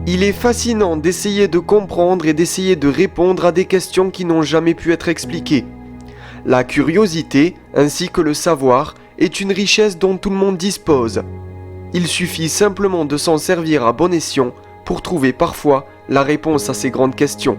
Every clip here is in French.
Il est fascinant d'essayer de comprendre et d'essayer de répondre à des questions qui n'ont jamais pu être expliquées. La curiosité, ainsi que le savoir, est une richesse dont tout le monde dispose. Il suffit simplement de s'en servir à bon escient pour trouver parfois la réponse à ces grandes questions.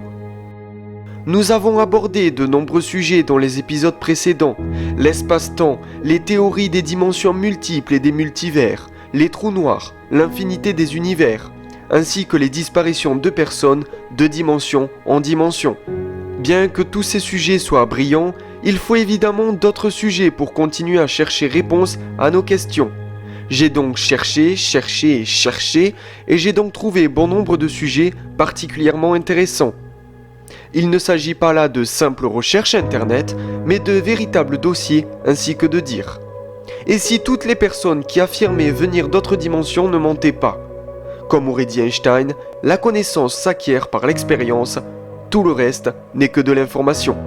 Nous avons abordé de nombreux sujets dans les épisodes précédents, l'espace-temps, les théories des dimensions multiples et des multivers, les trous noirs, l'infinité des univers, ainsi que les disparitions de personnes de dimension en dimension. Bien que tous ces sujets soient brillants, il faut évidemment d'autres sujets pour continuer à chercher réponse à nos questions. J'ai donc cherché, et j'ai donc trouvé bon nombre de sujets particulièrement intéressants. Il ne s'agit pas là de simples recherches internet, mais de véritables dossiers ainsi que de dires. Et si toutes les personnes qui affirmaient venir d'autres dimensions ne mentaient pas? Comme aurait dit Einstein, la connaissance s'acquiert par l'expérience, tout le reste n'est que de l'information.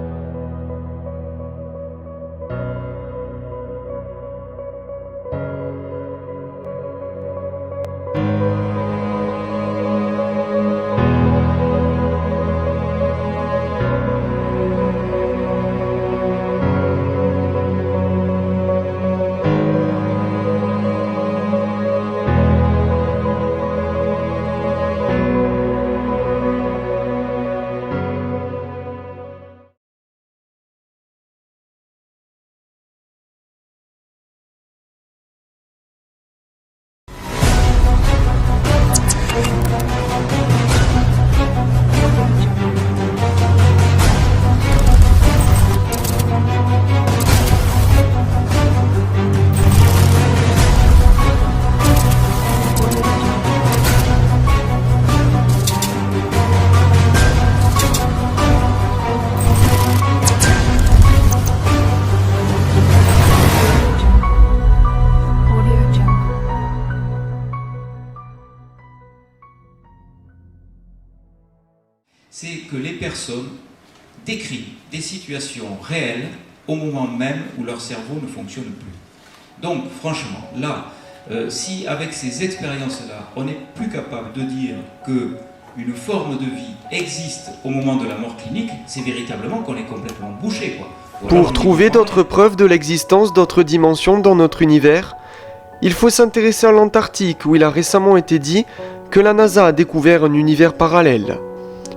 C'est que les personnes décrivent des situations réelles au moment même où leur cerveau ne fonctionne plus. Donc, franchement, là, si avec ces expériences-là, on n'est plus capable de dire qu'une forme de vie existe au moment de la mort clinique, c'est véritablement qu'on est complètement bouché, quoi. Pour trouver d'autres preuves de l'existence d'autres dimensions dans notre univers, il faut s'intéresser à l'Antarctique, où il a récemment été dit que la NASA a découvert un univers parallèle.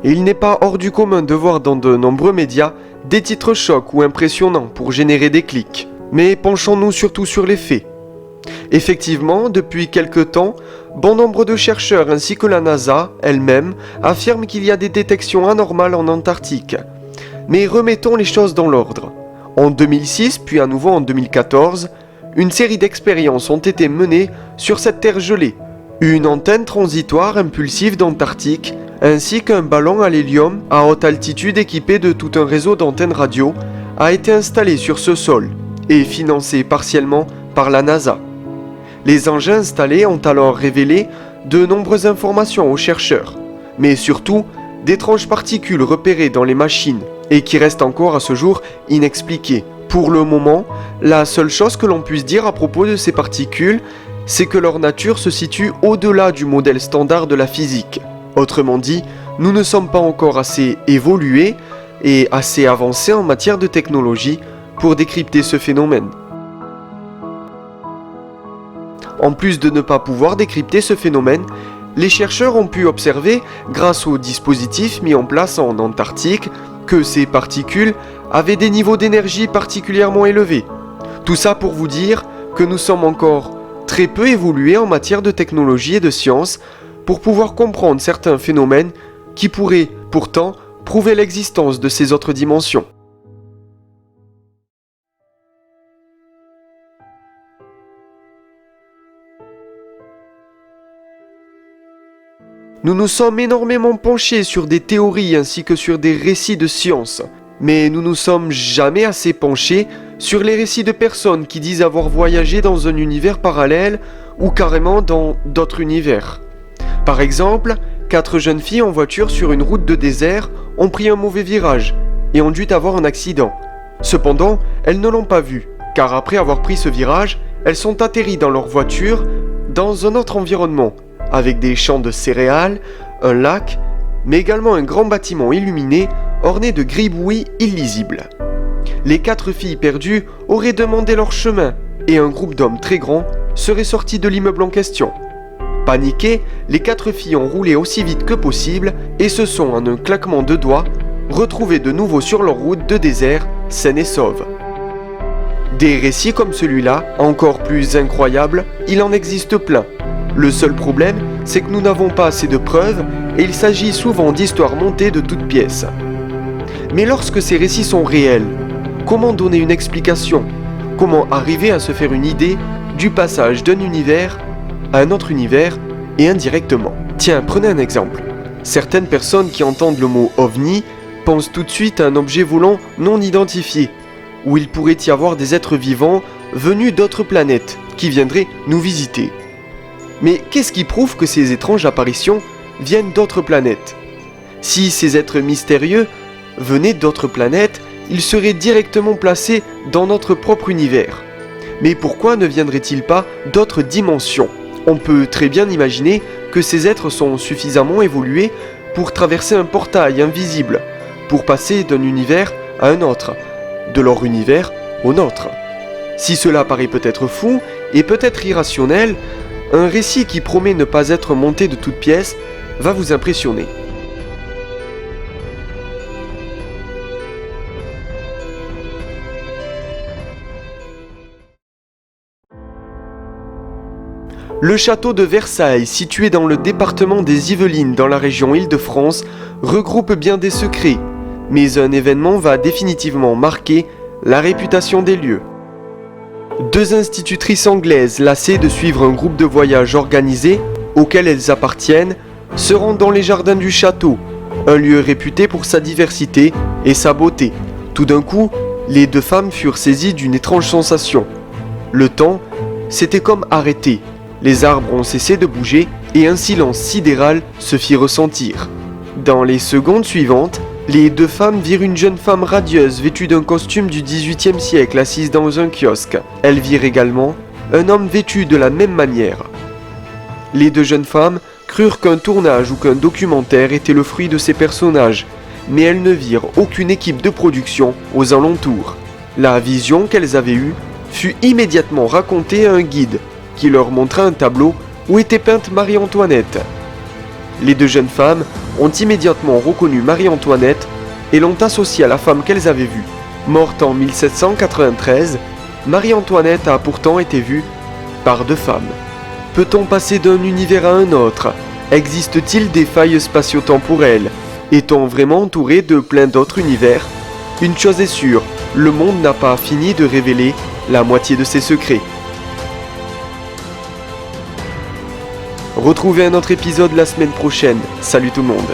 Et il n'est pas hors du commun de voir dans de nombreux médias des titres chocs ou impressionnants pour générer des clics. Mais penchons-nous surtout sur les faits. Effectivement, depuis quelque temps, bon nombre de chercheurs ainsi que la NASA elle-même affirment qu'il y a des détections anormales en Antarctique. Mais remettons les choses dans l'ordre. En 2006, puis à nouveau en 2014, une série d'expériences ont été menées sur cette terre gelée. Une antenne transitoire impulsive d'Antarctique, ainsi qu'un ballon à l'hélium à haute altitude équipé de tout un réseau d'antennes radio, a été installé sur ce sol et financé partiellement par la NASA. Les engins installés ont alors révélé de nombreuses informations aux chercheurs, mais surtout d'étranges particules repérées dans les machines et qui restent encore à ce jour inexpliquées. Pour le moment, la seule chose que l'on puisse dire à propos de ces particules, c'est que leur nature se situe au-delà du modèle standard de la physique. Autrement dit, nous ne sommes pas encore assez évolués et assez avancés en matière de technologie pour décrypter ce phénomène. En plus de ne pas pouvoir décrypter ce phénomène, les chercheurs ont pu observer, grâce aux dispositifs mis en place en Antarctique, que ces particules avaient des niveaux d'énergie particulièrement élevés. Tout ça pour vous dire que nous sommes encore très peu évolués en matière de technologie et de science pour pouvoir comprendre certains phénomènes qui pourraient pourtant prouver l'existence de ces autres dimensions. Nous nous sommes énormément penchés sur des théories ainsi que sur des récits de science, mais nous nous sommes jamais assez penchés sur les récits de personnes qui disent avoir voyagé dans un univers parallèle ou carrément dans d'autres univers. Par exemple, 4 jeunes filles en voiture sur une route de désert ont pris un mauvais virage et ont dû avoir un accident. Cependant, elles ne l'ont pas vu, car après avoir pris ce virage, elles sont atterries dans leur voiture dans un autre environnement, avec des champs de céréales, un lac, mais également un grand bâtiment illuminé orné de gribouillis illisibles. Les 4 filles perdues auraient demandé leur chemin et un groupe d'hommes très grand serait sorti de l'immeuble en question. Paniquées, les 4 filles ont roulé aussi vite que possible et se sont, en un claquement de doigts, retrouvées de nouveau sur leur route de désert, saines et sauves. Des récits comme celui-là, encore plus incroyables, il en existe plein. Le seul problème, c'est que nous n'avons pas assez de preuves et il s'agit souvent d'histoires montées de toutes pièces. Mais lorsque ces récits sont réels, comment donner une explication? Comment arriver à se faire une idée du passage d'un univers à un autre univers et indirectement? Tiens, prenez un exemple. Certaines personnes qui entendent le mot OVNI pensent tout de suite à un objet volant non identifié, où il pourrait y avoir des êtres vivants venus d'autres planètes qui viendraient nous visiter. Mais qu'est-ce qui prouve que ces étranges apparitions viennent d'autres planètes? Si ces êtres mystérieux venaient d'autres planètes, ils seraient directement placés dans notre propre univers. Mais pourquoi ne viendraient-ils pas d'autres dimensions? On peut très bien imaginer que ces êtres sont suffisamment évolués pour traverser un portail invisible, pour passer d'un univers à un autre, de leur univers au nôtre. Si cela paraît peut-être fou et peut-être irrationnel, un récit qui promet ne pas être monté de toutes pièces va vous impressionner. Le château de Versailles, situé dans le département des Yvelines dans la région Île-de-France, regroupe bien des secrets, mais un événement va définitivement marquer la réputation des lieux. 2 institutrices anglaises, lassées de suivre un groupe de voyage organisé, auquel elles appartiennent, se rendent dans les jardins du château, un lieu réputé pour sa diversité et sa beauté. Tout d'un coup, les 2 femmes furent saisies d'une étrange sensation. Le temps s'était comme arrêté. Les arbres ont cessé de bouger et un silence sidéral se fit ressentir. Dans les secondes suivantes, les 2 femmes virent une jeune femme radieuse vêtue d'un costume du XVIIIe siècle assise dans un kiosque. Elles virent également un homme vêtu de la même manière. Les 2 jeunes femmes crurent qu'un tournage ou qu'un documentaire était le fruit de ces personnages, mais elles ne virent aucune équipe de production aux alentours. La vision qu'elles avaient eue fut immédiatement racontée à un guide, qui leur montra un tableau où était peinte Marie-Antoinette. Les 2 jeunes femmes ont immédiatement reconnu Marie-Antoinette et l'ont associée à la femme qu'elles avaient vue. Morte en 1793, Marie-Antoinette a pourtant été vue par 2 femmes. Peut-on passer d'un univers à un autre? Existe-t-il des failles spatio-temporelles? Est-on vraiment entouré de plein d'autres univers? Une chose est sûre, le monde n'a pas fini de révéler la moitié de ses secrets. Retrouvez un autre épisode la semaine prochaine. Salut tout le monde.